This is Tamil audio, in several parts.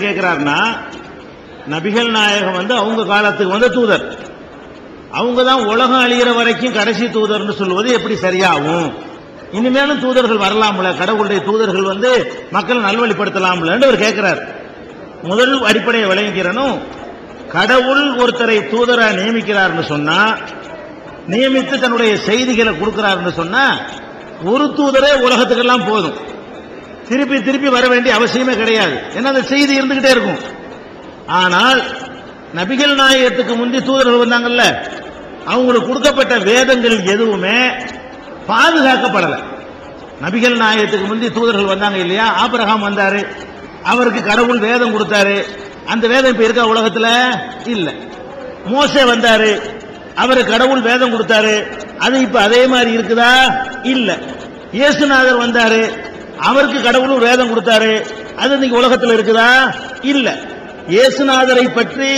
கேட்கிறாருன்னா, நபிகள் நாயகம் அவங்க காலத்துக்கு வந்த தூதர், அவங்க தான் உலகம் அழிகிற வரைக்கும் கடைசி தூதர்னு சொல்வது எப்படி சரியாகும்? இனிமேலும் தூதர்கள் வரலாம்ல, கடவுளுடைய தூதர்கள் மக்கள் நல்வழிப்படுத்தலாம்ல அவர் கேட்கிறார். முதல் அடிப்படையை விளங்கிக்கிறனும், கடவுள் ஒருத்தரை தூதரா நியமிக்கிறார்னு சொன்னா, நியமித்து தன்னுடைய செய்திகளை கொடுக்கிறார்னு சொன்னா, ஒரு தூதரே உலகத்துக்கெல்லாம் போதும், திருப்பி திருப்பி வர வேண்டிய அவசியமே கிடையாது. ஏன்னா அந்த செய்தி இருந்துகிட்டே இருக்கும். ஆனால் நபிகள் நாயகத்துக்கு முந்தி தூதர்கள் வந்தாங்கல்ல, அவங்களுக்கு கொடுக்கப்பட்ட வேதங்கள் எதுவுமே பாதுகாக்கப்படல. நபிகள் நாயகத்துக்கு முந்தி தூதர்கள் வந்தாங்க இல்லையா, ஆபிரகாம் வந்தாரு, அவருக்கு கடவுள் வேதம் கொடுத்தாரு, அந்த வேதம் இப்ப இருக்கா உலகத்துல? இல்ல. மோசே வந்தாரு, அவருக்கு கடவுள் வேதம் கொடுத்தாரு, அது இப்ப அதே மாதிரி இருக்குதா? இல்ல. இயேசுநாதர் வந்தாரு, அவருக்கு கடவுள் வேதம் கொடுத்தாரு, அது இன்னைக்கு உலகத்தில் இருக்குதா? இல்ல. இயேசுநாதரை பற்றி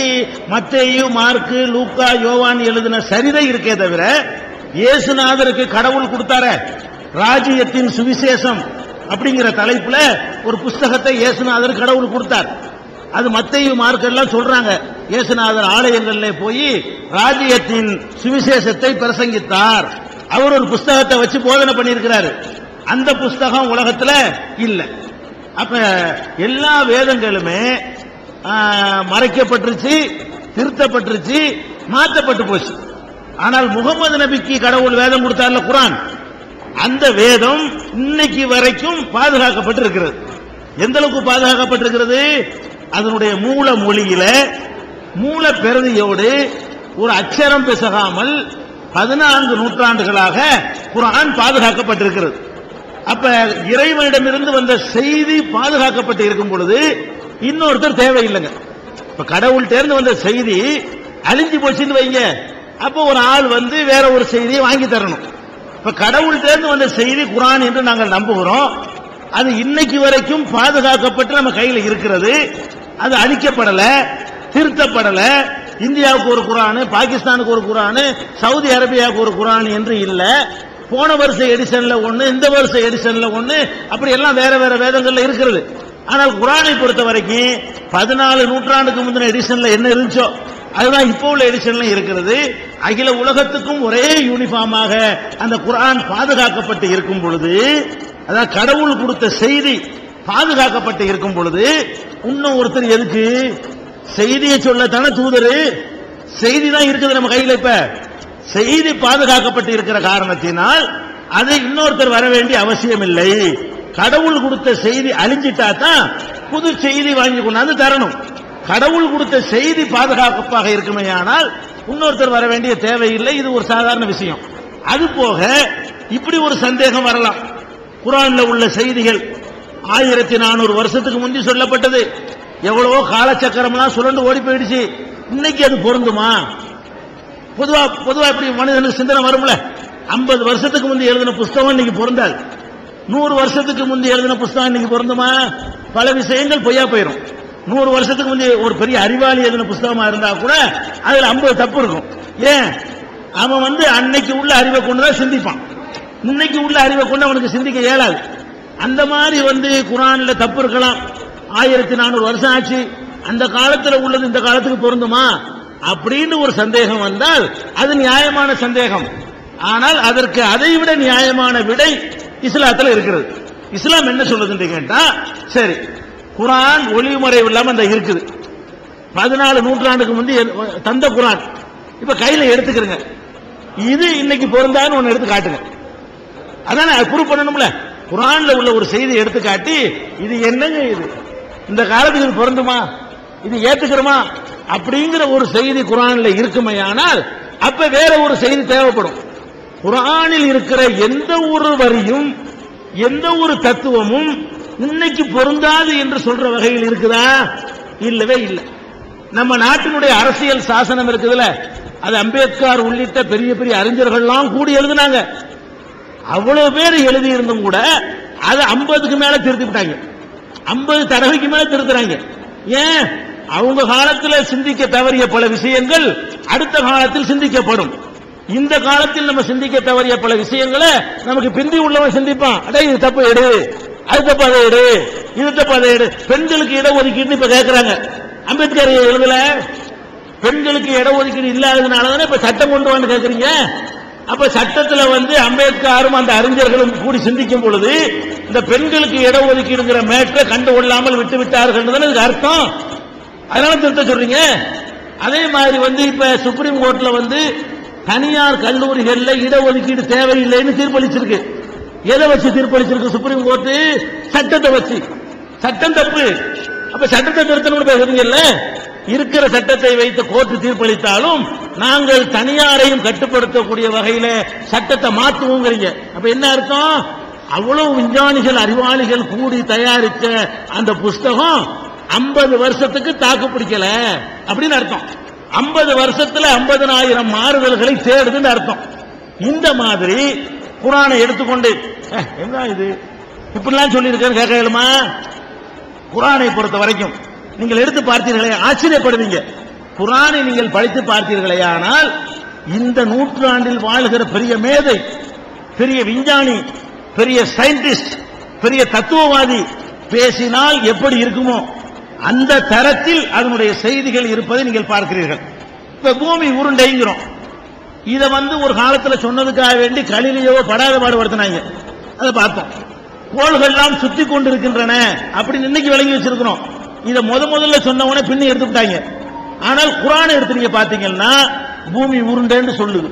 மத்தேயு, மார்க்கு, லூக்கா, யோவான் எழுதின சரிதை இருக்கே தவிர, இயேசுநாதருக்கு கடவுள் கொடுத்தார ராஜ்யத்தின் சுவிசேஷம் அப்படிங்கிற தலைப்புல ஒரு புஸ்தகத்தை இயேசுநாதர் கடவுள் கொடுத்தார். அது மத்தேயு, மார்க் எல்லாம் சொல்றாங்க. இயேசுநாதர் ஆலயங்கள்ல போய் ராஜ்யத்தின் சுவிசேஷத்தை பிரசங்கித்தார், அவர் ஒரு புஸ்தகத்தை வச்சு போதனை பண்ணியிருக்கிறாரு. அந்த புஸ்தகம் உலகத்துல இல்ல. அப்ப எல்லா வேதங்களுமே மறைக்கப்பட்டுருச்சு, திருத்தப்பட்டுருச்சு, மாற்றப்பட்டு போச்சு. ஆனால் முகமது நபிக்கு கடவுள் வேதம் கொடுத்தார்ல, குர்ஆன், அந்த வேதம் இன்னைக்கு வரைக்கும் பாதுகாக்கப்பட்டிருக்கிறது. எந்த அளவுக்கு பாதுகாக்கப்பட்டிருக்கிறது? அதனுடைய மூல மொழியில மூல பிரதியோடு ஒரு அச்சரம் பிசகாமல் 14 நூற்றாண்டுகளாக குர்ஆன் பாதுகாக்கப்பட்டிருக்கிறது. அப்ப இறைவனிடமிருந்து வந்த செய்தி பாதுகாக்கப்பட்டு இருக்கும் பொழுது இன்னொருத்தர் தேவையில்லைங்க. இப்ப கடவுள்கிட்ட இருந்து வந்த செய்தி அழிஞ்சு போச்சுன்னு வைங்க, அப்ப ஒரு ஆள் வேற ஒரு செய்தியை வாங்கி தரணும். இப்ப கடவுள்கிட்ட இருந்து வந்த செய்தி குர்ஆன் என்று நாங்கள் நம்புகிறோம். அது இன்னைக்கு வரைக்கும் பாதுகாக்கப்பட்டு நம்ம கையில் இருக்கிறது. அது அழிக்கப்படல, திருத்தப்படல. இந்தியாவுக்கு ஒரு குர்ஆன், பாகிஸ்தானுக்கு ஒரு குர்ஆன், சவுதி அரேபியாவுக்கு ஒரு குர்ஆன் என்று இல்ல. போன வருஷ எடிஷன்ல ஒண்ணு, இந்த வருஷ எடிஷன்ல ஒண்ணு, அப்படி எல்லாம் வேற வேற வேதங்கள்ல இருக்கிறது. ஆனால் குர்ஆனை பொறுத்த வரைக்கும் 14 நூற்றாண்டுக்கு முந்தின எடிஷன்ல என்ன இருந்துச்சோ அதுதான் இப்போ உள்ள எடிஷன்ல இருக்கிறது. அகில உலகத்துக்கும் ஒரே யூனிஃபார்மாக அந்த குர்ஆன் பாதுகாக்கப்பட்டு இருக்கும் பொழுது, அதாவது கடவுள் கொடுத்த செய்தி பாதுகாக்கப்பட்டு இருக்கும் பொழுது, இன்னும் ஒருத்தர் எதுக்கு செய்தியை சொல்லத்தானே தூதரு? செய்தி தான் இருக்குது நம்ம கையில். இப்ப செய்தி பாதுகாக்கப்பட்டு இருக்கிற காரணத்தினால் அதை இன்னொருத்தர் வர வேண்டிய அவசியம் இல்லை. கடவுள் கொடுத்த செய்தி அழிஞ்சிட்டா தான் புது செய்தி வாங்கி கொண்டாந்து தரணும். கடவுள் கொடுத்த செய்தி பாதுகாப்பாக இருக்குமே, ஆனால் இன்னொருத்தர் வர வேண்டிய தேவையில்லை. இது ஒரு சாதாரண விஷயம். அது போக இப்படி ஒரு சந்தேகம் வரலாம். குர்ஆன்ல உள்ள செய்திகள் 1400 வருஷத்துக்கு முந்தி சொல்லப்பட்டது, எவ்வளவோ காலச்சக்கரம்லாம் சுரண்டு ஓடி போயிடுச்சு, இன்னைக்கு அது பொருந்துமா? பொதுவா இப்படி மனிதனுக்கு சிந்தனை வரும்ல. 50 வருஷத்துக்கு முந்தி எழுதின புஸ்தகம் இன்னைக்கு பொருந்தாது. 100 வருஷத்துக்கு முந்தி எழுதின புஸ்தகம் இன்னைக்கு பொருந்துமா? பல விஷயங்கள் பொய்யா போயிடும். 100 வருஷத்துக்கு முந்தைய ஒரு பெரிய அறிவாளி எழுதின புஸ்தகமா இருந்தா கூட அதுல 50 தப்பு இருக்கும். ஏன்? அவன் அன்னைக்கு உள்ள அறிவை கொண்டுதான் சிந்திப்பான். இன்னைக்கு உள்ள அறிவை கொண்டு அவனுக்கு சிந்திக்க இயலாது. அந்த மாதிரி குர்ஆன்ல தப்பு இருக்கலாம். 1400 வருஷம் ஆச்சு, அந்த காலத்துல உள்ளது இந்த காலத்துக்கு பொருந்துமா அப்படின்னு ஒரு சந்தேகம் வந்தால் அது நியாயமான சந்தேகம். ஆனால் அதற்கு அதைவிட நியாயமான விடை இஸ்லாத்துல இருக்கிறது. இஸ்லாம் என்ன சொல்லுதுன்னு கேட்டா, சரி குர்ஆன் ஒளிமுறை இல்லாம அந்த இருக்குது, 14 நூற்றாண்டுக்கு முந்தி தந்த குர்ஆன் இப்ப கையில எடுத்துக்கிறங்க, இது இன்னைக்கு பொருந்தான்னு ஒன்னு எடுத்து காட்டுங்க. அதானே ப்ரூவ் பண்ணணும்ல. குர்ஆன்ல உள்ள ஒரு செய்தி எடுத்து காட்டி, இது என்னங்க, இது இந்த காலத்துக்கு இது பொருந்துமா, இது ஏத்துக்கிறோமா அப்படிங்கிற ஒரு செய்தி குர்ஆன்ல இருக்குமையானால் அப்ப வேற ஒரு செய்தி தேவைப்படும். குர்ஆனில் இருக்கிற எந்த ஒரு வரியும் எந்த ஒரு தத்துவமும் இன்னைக்கு பொருந்தாது என்று சொல்ற வகையில் இருக்குதா? இல்லவே இல்லை. நம்ம நாட்டினுடைய அரசியல் சாசனம் இருக்குதுல்ல, அது அம்பேத்கர் உள்ளிட்ட பெரிய பெரிய அறிஞர்கள்லாம் கூடி எழுதினாங்க. அவ்வளவு பேர் எழுதி இருந்தும் கூட அதை 50க்கு மேல திருத்தி விட்டாங்க. 50 தடவைக்கு மேல திருத்துறாங்க. ஏன்? அவங்க காலத்தில் சிந்திக்க தவறிய பல விஷயங்கள் அடுத்த காலத்தில் சிந்திக்கப்படும். இந்த காலத்தில் நம்ம சிந்திக்க தவறிய பல விஷயங்களை நமக்கு பிந்தி உள்ளவன் சிந்திப்பான். அடே இது தப்பு எடு, அது தப்பு அதை எடு, இதுத்த பதையீடு. பெண்களுக்கு இடஒதுக்கீடு இப்ப கேட்கிறாங்க. அம்பேத்கர் எழுதல, பெண்களுக்கு இடஒதுக்கீடு இல்லாததுனாலதானே இப்ப சட்டம் கொண்டு வந்து கேட்கறீங்க. அப்ப சட்டத்துல அம்பேத்கரும் அந்த அறிஞர்களும் கூடி சிந்திக்கும் பொழுது இந்த பெண்களுக்கு இடஒதுக்கீடுங்கிற மேட்டரை கண்டுகொள்ளாமல் விட்டு விட்டார்கள் இதுக்கு அர்த்தம். அதனால திருத்த சொல்றீங்க. அதே மாதிரி இப்ப சுப்ரீம் கோர்ட்ல தனியார் கல்லூரிகள்ல இடஒதுக்கீடு தேவையில்லைன்னு தீர்ப்பளிச்சிருக்கு. எதை வச்சு தீர்ப்பளிச்சிருக்கு சுப்ரீம் கோர்ட்? சட்டத்தை வச்சு. சட்டம் தப்பு. அப்ப சட்டத்தை திருத்தணும்னு பேசுறீங்கல்ல, இருக்கிற சட்டத்தை வைத்து கோர்ட் தீர்ப்பளித்தாலும் நாங்கள் தனியாரையும் கட்டுப்படுத்தக்கூடிய வகையில சட்டத்தை மாற்றுவோங்கிறீங்க. அப்ப என்ன அர்த்தம்? அவ்வளவு விஞ்ஞானிகள் அறிவாளிகள் கூடி தயாரித்த அந்த புஸ்தகம் 50 வருஷத்துக்கு தாக்கு பிடிக்கல அப்படின்னு அர்த்தம். 50 வருஷத்துல 50,000 மாறுதல்களை தேடுதுன்னு அர்த்தம். இந்த மாதிரி குர்ஆனை எடுத்துக்கொண்டு என்ன இது இப்படிலாம் சொல்லி இருக்க கேட்கலுமா? குர்ஆனை பொறுத்த வரைக்கும் நீங்கள் எடுத்து பார்த்தீர்களே ஆச்சரியப்படுவீங்க. குர்ஆனை நீங்கள் படித்து பார்த்தீர்களே ஆனால் இந்த நூற்றாண்டில் வாழ்கிற பெரிய மேதை, பெரிய விஞ்ஞானி, பெரிய சயின்டிஸ்ட், பெரிய தத்துவவாதி பேசினால் எப்படி இருக்குமோ அந்த தரத்தில் அதனுடைய செய்திகள் இருப்பதை நீங்கள் பார்க்கிறீர்கள். இப்ப பூமி உருண்டைங்கிறோம். இதை ஒரு காலத்துல சொன்னதுக்காக வேண்டி கலிலியோ படாத பாடுபடுத்தினாங்க. அதை பார்த்தோம். கோள்கள்லாம் சுத்தி கொண்டிருக்கின்றன அப்படின்னு இன்னைக்கு விளங்கி வச்சிருக்கிறோம். இதை முதல்ல சொன்னவனே பின்ன எடுத்துட்டாங்க. ஆனால் குர்ஆனை எடுத்து நீங்க பாத்தீங்கன்னா பூமி உருண்டைன்னு சொல்லுது.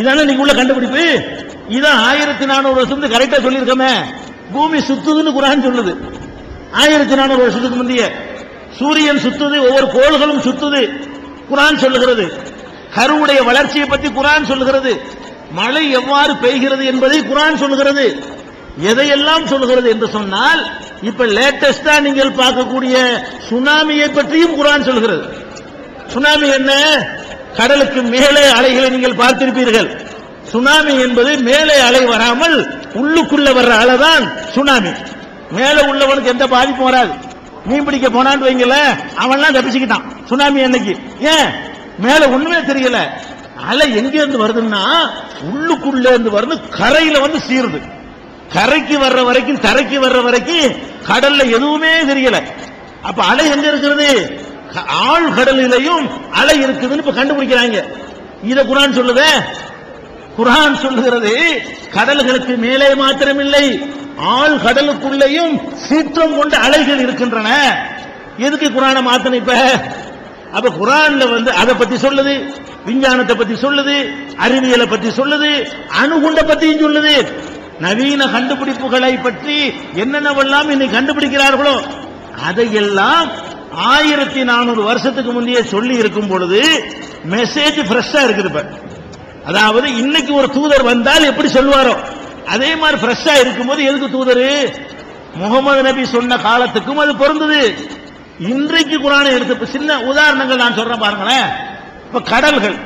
இதான நீங்க உள்ள கண்டுபிடிப்பு. இதான் 1400 வருஷத்துக்கு கரெக்டா சொல்லியிருக்கோமே. பூமி சுத்துதுன்னு குர்ஆன் சொல்லுது. 1400 வருஷத்துக்கு முந்தைய சூரியன் சுத்துது, ஒவ்வொரு கோள்களும் சுத்துது குர்ஆன் சொல்லுகிறது. கருவுடைய வளர்ச்சியை பற்றி குர்ஆன் சொல்லுகிறது. மழை எவ்வாறு பெய்கிறது என்பதை குர்ஆன் சொல்லுகிறது. எதையெல்லாம் சொல்லுகிறது என்று சொன்னால் இப்ப லேட்டஸ்டா நீங்கள் பார்க்கக்கூடிய சுனாமியை பற்றியும் குர்ஆன் சொல்கிறது. சுனாமி என்ன? கடலுக்கு மேலே அலைகளை நீங்கள் பார்த்திருப்பீர்கள். சுனாமி என்பது மேலே அலை வராமல் உள்ளுக்குள்ள வர்ற அலைதான் சுனாமி. மேலே உள்ளவனுக்கு எந்த பாதிப்பும் வராது. மீன் பிடிக்க போனான்னு வைங்கல, அவன்லாம் தப்பிச்சுக்கிட்டான் சுனாமி அன்னைக்கு. ஏன்? மேல ஒண்ணுமே தெரியல. அலை எங்க இருந்து வருதுன்னா உள்ளுக்குள்ள இருந்து வருது, கரையில சீருது. கரைக்கு வர்ற வரைக்கும், தரைக்கு வர்ற வரைக்கும் கடல்ல எதுவுமே தெரியல. அப்ப அலை எங்க இருக்கிறது? ஆழ் கடலிலையும் அலை இருக்குதுன்னு இப்ப கண்டுபிடிக்கிறாங்க. இத குர்ஆன் சொல்லுதே. குர்ஆன் சொல்லுகிறது கடல்களுக்கு மேலே மாத்திரமில்லை, ஆழ் கடலுக்குள்ளேயும் சீற்றம் கொண்ட அலைகள் இருக்கின்றன. எதுக்கு குர்ஆனை மாத்தணும் இப்ப? அப்ப குர்ஆன்ல அதை பத்தி சொல்லுது, விஞ்ஞானத்தை பத்தி சொல்லுது, அறிவியலை பத்தி சொல்லுது, அணுகுண்ட பத்தியும் சொல்லுது. நவீன கண்டுபிடிப்புகளை பற்றி என்னென்னவெல்லாம் இன்னைக்கு கண்டுபிடிக்கிறார்களோ அதையெல்லாம் 1400 வருஷத்துக்கு முந்தைய சொல்லி இருக்கும் பொழுது மெசேஜ் ஃப்ரெஷ்ஷா இருக்குது. இப்ப அதாவது இன்னைக்கு ஒரு தூதர் வந்தால் எப்படி சொல்லுவாரோ அதே மாதிரி ஃப்ரெஷ்ஷா இருக்கும்போது எதுக்கு தூதரு? முகமது நபி சொன்ன காலத்துக்கும் அது பொருந்தது. இன்றைக்கு குர்ஆனை எடுத்து சின்ன உதாரணங்கள் நான் சொல்றேன் பாருங்களேன். இப்ப கடல்கள்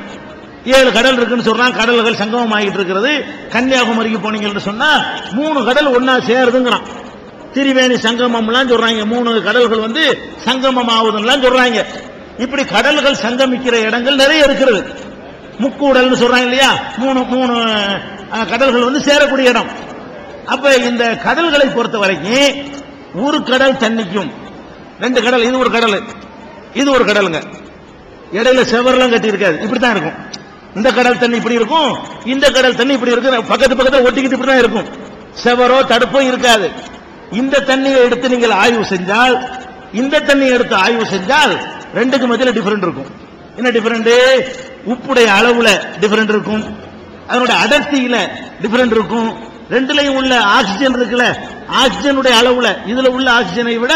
7 கடல் இருக்குன்னு சொல்றான். கடல்கள் சங்கமம் ஆகிட்டு இருக்கிறது. கன்னியாகுமரிக்கு போனீங்கன்னு சொன்னா 3 கடல் ஒன்னா சேருதுங்கிறான். திரிவேணி சங்கமம்லாம் சொல்றாங்க. 3 கடல்கள் சங்கமம் ஆகுதுன்னு சொல்றாங்க. இப்படி கடல்கள் சங்கமிக்கிற இடங்கள் நிறைய இருக்கிறது. முக்கூடல்னு சொல்றாங்க இல்லையா? 3 கடல்கள் சேரக்கூடிய இடம். அப்ப இந்த கடல்களை பொறுத்த வரைக்கும் ஒரு கடல் தண்ணிக்கும் 2 கடல், இது ஒரு கடல், இது ஒரு கடலுங்க. இடையில செவரெல்லாம் கட்டி இருக்காது. இப்படித்தான் இருக்கும். இந்த கடல் தண்ணி இப்படி இருக்கும், இந்த கடல் தண்ணி இப்படி இருக்கு. பக்கத்து பக்கத்துல ஒட்டிக்கிட்டு இப்படிதான் இருக்கும். செவரோ தடுப்போ இருக்காது. இந்த தண்ணியை எடுத்து நீங்கள் ஆய்வு செஞ்சால், இந்த தண்ணியை எடுத்து ஆய்வு செஞ்சால் ரெண்டுக்கு மத்தியில டிஃபரெண்ட் இருக்கும். என்ன டிஃபரெண்ட்? உப்புடைய அளவுல டிஃபரெண்ட் இருக்கும், அதனுடைய அடர்த்தியில டிஃபரெண்ட் இருக்கும். ரெண்டுலையும் உள்ள ஆக்சிஜன் இருக்குல்ல, ஆக்சிஜனுடைய அளவுல இதுல உள்ள ஆக்சிஜனை விட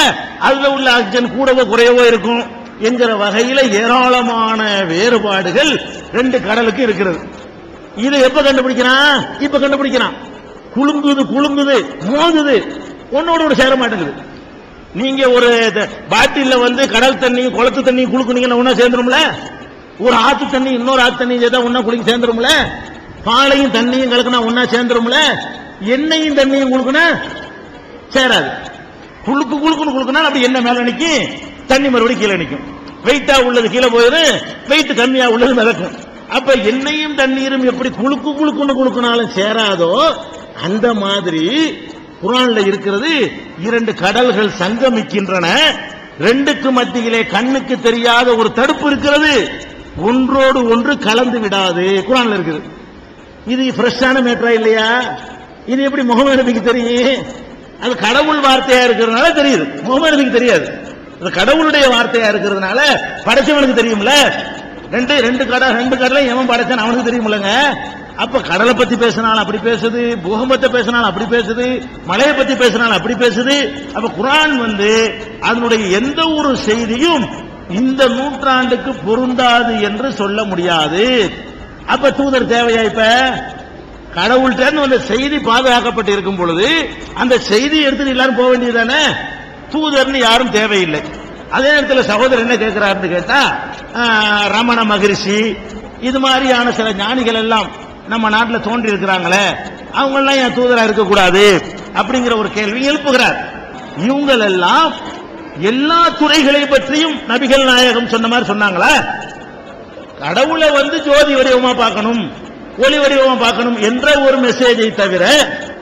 அதுல உள்ள ஆக்சிஜன் கூடவோ குறையவோ இருக்கும் என்கிற வகையில ஏராளமான வேறுபாடுகள் 2 கடலுக்கு இருக்கிறது. இதை எப்ப கண்டுபிடிக்கிறான்? இப்ப கண்டுபிடிக்கிறான். குலுங்குது, மோதுது, ஒன்னோட சேர மாட்டேங்குது. நீங்க ஒரு பாட்டில கடல் தண்ணி, குளத்து தண்ணி குளுக்குனீங்கன்னா ஒன்னா சேர்ந்துரும்ல. ஒரு ஆத்து தண்ணி இன்னொரு ஆத்து தண்ணி சேர்த்தா ஒன்னா குளிக்க சேர்ந்துரும்ல. பாலையும் தண்ணியும் கலக்குனா ஒன்னா சேர்ந்துரும்ல. எண்ணெயும் தண்ணியும் குளுக்குனா சேராது. குளுக்குன்னு அப்படி எண்ணெய் மேல நிற்கும், தண்ணி மறுபடியும் கீழே நிற்கும். வெயிட்டா உள்ளது கீழே போயிடும், வெயிட் கம்மியா உள்ளது மிதக்கும். அப்ப எண்ணெயும் தண்ணீரும் எப்படி குளுக்குன்னு குளுக்குனாலும் சேராதோ அந்த மாதிரி குர்ஆன்ல இருக்கிறது. இரண்டு கடல்கள் சங்கமிக்கின்றன, ரெண்டுக்கு மத்தியிலே கண்ணுக்கு தெரியாத ஒரு தடுப்பு இருக்கிறது, ஒன்றோடு ஒன்று கலந்து விடாது. குர்ஆன்ல இருக்குது. இது ஃப்ரெஷ்ஷான மேட்டரா இல்லையா? இது எப்படி முகமது நபிக்கு தெரியும்? அது கடவுள் வார்த்தையா இருக்கிறதுனால தெரியுது, முகமது நபிக்கு தெரியாது. அது கடவுளுடைய வார்த்தையா இருக்கிறதுனால படைச்சவனுக்கு தெரியும்ல. ரெண்டு கடலை எவன் படைச்சான் அவனுக்கு தெரியுமில்லங்க. அப்ப கடலை பத்தி பேசினாலும் அப்படி பேசுது, பூகம்பத்தை பேசினாலும் அப்படி பேசுது, மலையை பத்தி பேசினாலும் அப்படி பேசுது. அப்ப குர்ஆன் அதனுடைய எந்த ஒரு செய்தியும் இந்த நூற்றாண்டுக்கு பொருந்தாது என்று சொல்ல முடியாது. அப்ப தூதர் தேவையா? இப்ப கடவுள்கிட்ட அந்த செய்தி பாதுகாக்கப்பட்டு இருக்கும் பொழுது அந்த செய்தி எடுத்து எல்லாரும் போக வேண்டியதானே? தூதர்னு யாரும் தேவையில்லை. அதே நேரத்தில் சகோதரர் என்ன கேட்கிறாருன்னு கேட்டா, ரமண மகரிஷி இது மாதிரியான சில ஞானிகள் எல்லாம் நம்ம நாட்டில் தோன்றி இருக்கிறாங்களே, அவங்க எல்லாம் ஏன் தூதரா இருக்கக்கூடாது அப்படிங்கிற ஒரு கேள்வி எழுப்புகிறார். இவங்கள் எல்லாம் எல்லா துறைகளை பற்றியும் நபிகள் நாயகம் சொன்ன மாதிரி சொன்னாங்களா? கடவுளை ஜோதி வடிவமா பார்க்கணும், ஒளி வடிவமா பார்க்கணும் என்ற ஒரு மெசேஜை தவிர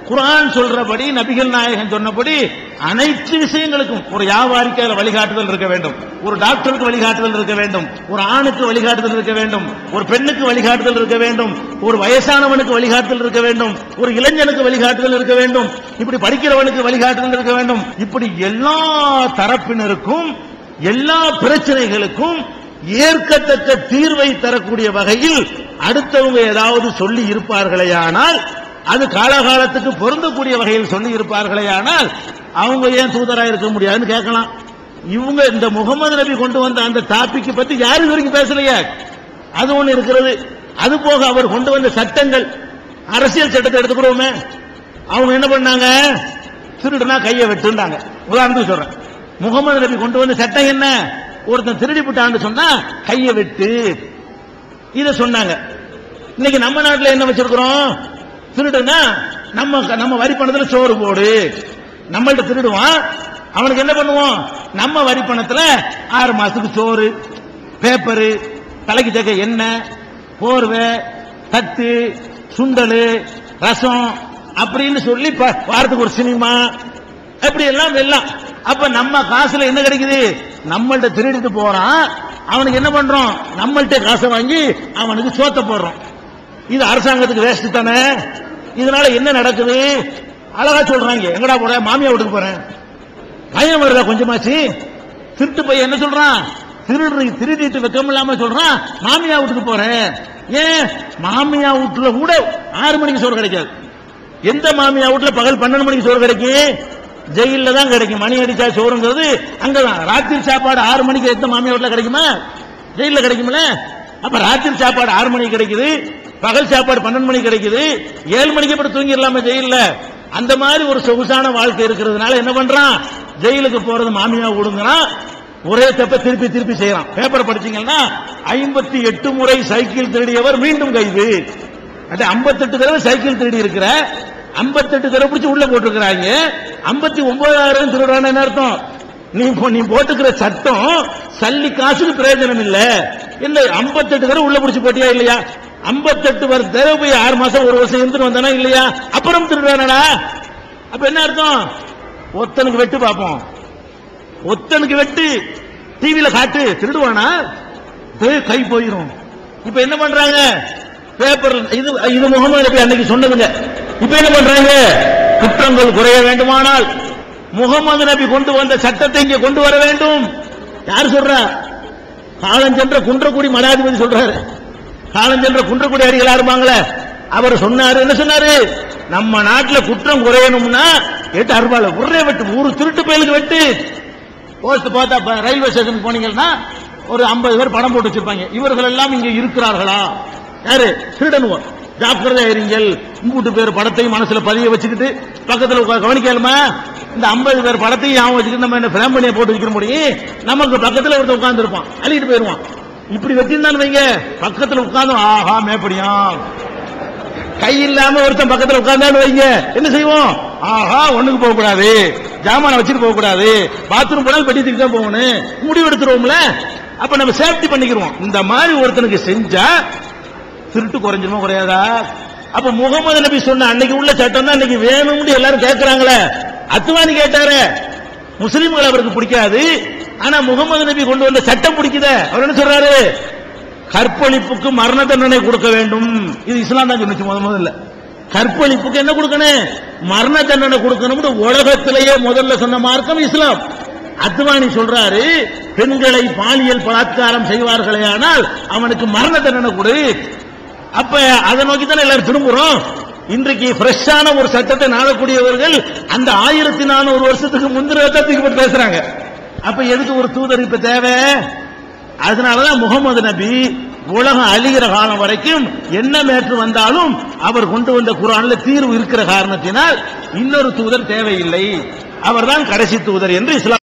குர்ஆன் சொல்றபடி நபிகள் நாயகம் சொன்னபடி அனைத்து விஷயங்களுக்கும் ஒரு வியாபாரிக்கு வழிகாட்டுதல் இருக்க வேண்டும், ஒரு டாக்டருக்கு வழிகாட்டுதல் இருக்க வேண்டும், ஒரு ஆணுக்கு வழிகாட்டுதல் இருக்க வேண்டும், ஒரு பெண்ணுக்கு வழிகாட்டுதல் இருக்க வேண்டும், ஒரு வயசானவனுக்கு வழிகாட்டுதல் இருக்க வேண்டும், ஒரு இளைஞனுக்கு வழிகாட்டுதல் இருக்க வேண்டும், இப்படி படிக்கிறவனுக்கு வழிகாட்டுதல் இருக்க வேண்டும். இப்படி எல்லா தரப்பினருக்கும் எல்லா பிரச்சனைகளுக்கும் ஏற்கத்தக்க தீர்வை தரக்கூடிய வகையில் அடுத்தவங்க ஏதாவது சொல்லி இருப்பார்களேயானால், அது காலகாலத்துக்கு பொருந்தக்கூடிய வகையில் சொல்லி இருப்பார்களேயானால் அவங்க ஏன் தூதராக இருக்க முடியாதுன்னு கேட்கலாம். இவங்க இந்த முகமது நபி கொண்டு வந்த அந்த டாபிக் பத்தி யாரும் வரைக்கும் பேசலையா? அது ஒண்ணு இருக்கிறது. அது போக அவர் கொண்டு வந்த சட்டங்கள், அரசியல் சட்டத்தை எடுத்துக்கிறோமே, அவங்க என்ன பண்ணாங்க? திருடுனா கையை வெட்டுண்டாங்க. உதாரணத்துக்கு சொல்றேன், முகமது நபி கொண்டு வந்த சட்டம் என்ன? ஒருத்தன் திருடி விட்டான்னு சொன்னா கையை வெட்டு, இத சொன்னாங்க. இன்னைக்கு நம்ம நாட்டில் என்ன வச்சிருக்கிறோம்? திருடுனா நம்ம வரி பணத்துல சோறு போடு. நம்மள்ட்ட திருடுவான், அவனுக்கு என்ன பண்ணுவோம்? நம்ம வரி பணத்துல 6 மாசத்துக்கு சோறு, பேப்பரு, தலைக்கு தக்க எண்ணெய், போர்வை, தட்டு, சுண்டல், ரசம் அப்படின்னு சொல்லி வாரத்துக்கு ஒரு சினிமா, அப்படி எல்லாம். அப்ப நம்ம காசுல என்ன கிடைக்குது? நம்மள்ட்ட திருடிட்டு போறான், அவனுக்கு என்ன பண்றோம்? நம்மள்ட்ட காசை வாங்கி அவனுக்கு சோத்த போடுறோம். இது அரசாங்கத்துக்கு வேஸ்ட் தானே? இதனால என்ன நடக்குது? அழகா சொல்றாங்க, எங்கடா போற? மாமியா வீட்டுக்கு போறேன். பையன் வருதா கொஞ்சமாச்சு? திருட்டு பையன் என்ன சொல்றான்? திருடிட்டு வெக்கம் இல்லாம சொல்றான், மாமியா வீட்டுக்கு போறேன். ஏன்? மாமியா வீட்டுல கூட 6 மணிக்கு சோறு கிடைக்காது. எந்த மாமியா வீட்டுல பகல் 12 மணிக்கு சோறு கிடைக்கும்? ஜெயில தான் கிடைக்கும். மணி அடிச்சா சோறுங்கிறது அங்கதான். ராத்திரி சாப்பாடு 6 மணிக்கு எந்த மாமியா வீட்டுல கிடைக்குமா? ஜெயில கிடைக்கும்ல. அப்ப ராத்திரி சாப்பாடு 6 மணிக்கு கிடைக்குது, பகல் சாப்பாடு 12 மணிக்கு கிடைக்குது, 7 மணிக்கு அப்புறம் தூங்கிடலாம ஜெயில. அந்த மாதிரி ஒரு சொகுசான வாழ்க்கை இருக்கிறதுனால என்ன பண்றான்? ஜெயிலுக்கு போறது மாமியா விடுங்கிறான். ஒரே தப்ப திருப்பி திருப்பி செய்யறான். பேப்பர் படிச்சீங்கன்னா 58 முறை சைக்கிள் திருடியவர் மீண்டும் கைது. 58 தடவை சைக்கிள் திருடி இருக்கிற, 58 தடவை பிடிச்சி உள்ள போட்டிருக்கிறாங்க. 59,000 திருடுறான்னு என்ன அர்த்தம்? நீ போட்டுக்கிற சட்டம் சல்லி காசுக்கு பிரயோஜனம் இல்ல. 58 தடவை உள்ள பிடிச்சி போட்டியா இல்லையா? 58 தடவை போய் 6 மாசம் 1 வருஷம் இருந்துட்டு வந்தானா இல்லையா? அப்புறம் திருடுறானடா. அப்ப என்ன அர்த்தம்? ஒத்தனுக்கு வெட்டு பார்ப்போம், ஒத்தனுக்கு வெட்டு டிவியில காட்டு, திருடுவானா? கை போயிரும். இப்ப என்ன பண்றாங்க? பேப்பர் இது முகமது நபி அன்னைக்கு சொன்னதுங்க. இப்ப என்ன பண்றாங்க? குற்றங்கள் குறைய வேண்டுமானால் முகமது நபி கொண்டு வந்த சட்டத்தை இங்கே கொண்டு வர வேண்டும். யார் சொல்றா? காலஞ்சென்ற குன்றக்குடி மடாதிபதி சொல்றாரு. காலஞ்சென்ற குன்றக்குடி அடிகளா இருப்பாங்களே, அவர் சொன்னாரு. என்ன சொன்னாரு? நம்ம நாட்டில் குற்றம் குறையணும்னா 8 அருவாள் ஒரே வெட்டு, ஒரு திருட்டு பயலுக்கு வெட்டு. போஸ்ட் பார்த்தா ரயில்வே ஸ்டேஷன் போனீங்கன்னா ஒரு 50 பேர் படம் போட்டு வச்சிருப்பாங்க. இவர்கள் எல்லாம் இங்க இருக்கிறார்களா? யாரு? திருடனுவோம். ஜாக்கிரதை இருங்கள். 3 பேர் படத்தையும் மனசுல பதிய வச்சுக்கிட்டு பக்கத்துல கவனிக்கலாமா? இந்த 50 பேர் படத்தையும் ஞாபகம் வச்சுக்கிட்டு நம்ம என்ன பிளான் பண்ணிய போட்டு வைக்க முடியும்? நமக்கு பக்கத்துல ஒருத்தர் உட்கார்ந்து இருப்பான், அள்ளிட்டு போயிருவான். இப்படி வச்சிருந்தான்னு வைங்க, பக்கத்துல உட்கார்ந்து ஆஹா மேப்படியாம். கை இல்லாம ஒருத்தன் பக்கத்துல உட்கார்ந்தான்னு வைங்க, என்ன செய்வோம்? ஆஹா ஒண்ணுக்கு போக கூடாது, ஜாமான வச்சுட்டு போக கூடாது, பாத்ரூம் போனாலும் பெட்டி தூக்கி தான் போகணும், முடிவு எடுத்துருவோம்ல. அப்ப நம்ம சேஃப்டி பண்ணிக்கிறோம். இந்த மாதிரி ஒருத்தனுக்கு செஞ்சா திருட்டு குறைஞ்சிருமா குறையாதா? அப்ப முகமது நபி சொன்ன அன்னைக்கு உள்ள சட்டம் தான் இன்னைக்கு வேணும்னு எல்லாரும் கேட்கிறாங்களே. அத்வானி கேட்டாரு, முஸ்லிம்கள் அவருக்கு பிடிக்காது, ஆனா முகமது நபி கொண்டு வந்த சட்டம் பிடிக்குத. அவர் என்ன சொல்றாரு? கற்பழிப்புக்கு மரண தண்டனை கொடுக்க வேண்டும். இது இஸ்லாம் தான் சொன்னுச்சு முதல்ல. கற்பழிப்புக்கு என்ன கொடுக்கணும்? மரண தண்டனை கொடுக்கணும். உலகத்திலேயே முதல்ல சொன்ன மார்க்கம் இஸ்லாம். அத்வானி சொல்றாரு, பெண்களை பாலியல் பலாத்காரம் செய்வார்களே ஆனால் அவனுக்கு மரண தண்டனை கொடு. அப்ப அதை நோக்கி தானே எல்லாரும் திரும்புறோம். இன்றைக்கு ஃப்ரெஷ்ஷான ஒரு சட்டத்தை நாடக்கூடியவர்கள் அந்த 1400 வருஷத்துக்கு முந்திரத்தை பேசுறாங்க. அப்ப எதுக்கு ஒரு தூதர் இப்ப தேவை? அதனாலதான் முகமது நபி உலகம் அழிகிற காலம் வரைக்கும் என்ன மேற்று வந்தாலும் அவர் கொண்டு வந்த குர்ஆன்ல தீர்வு இருக்கிற காரணத்தினால் இன்னொரு தூதர் தேவையில்லை, அவர்தான் கடைசி தூதர் என்று இஸ்லாம்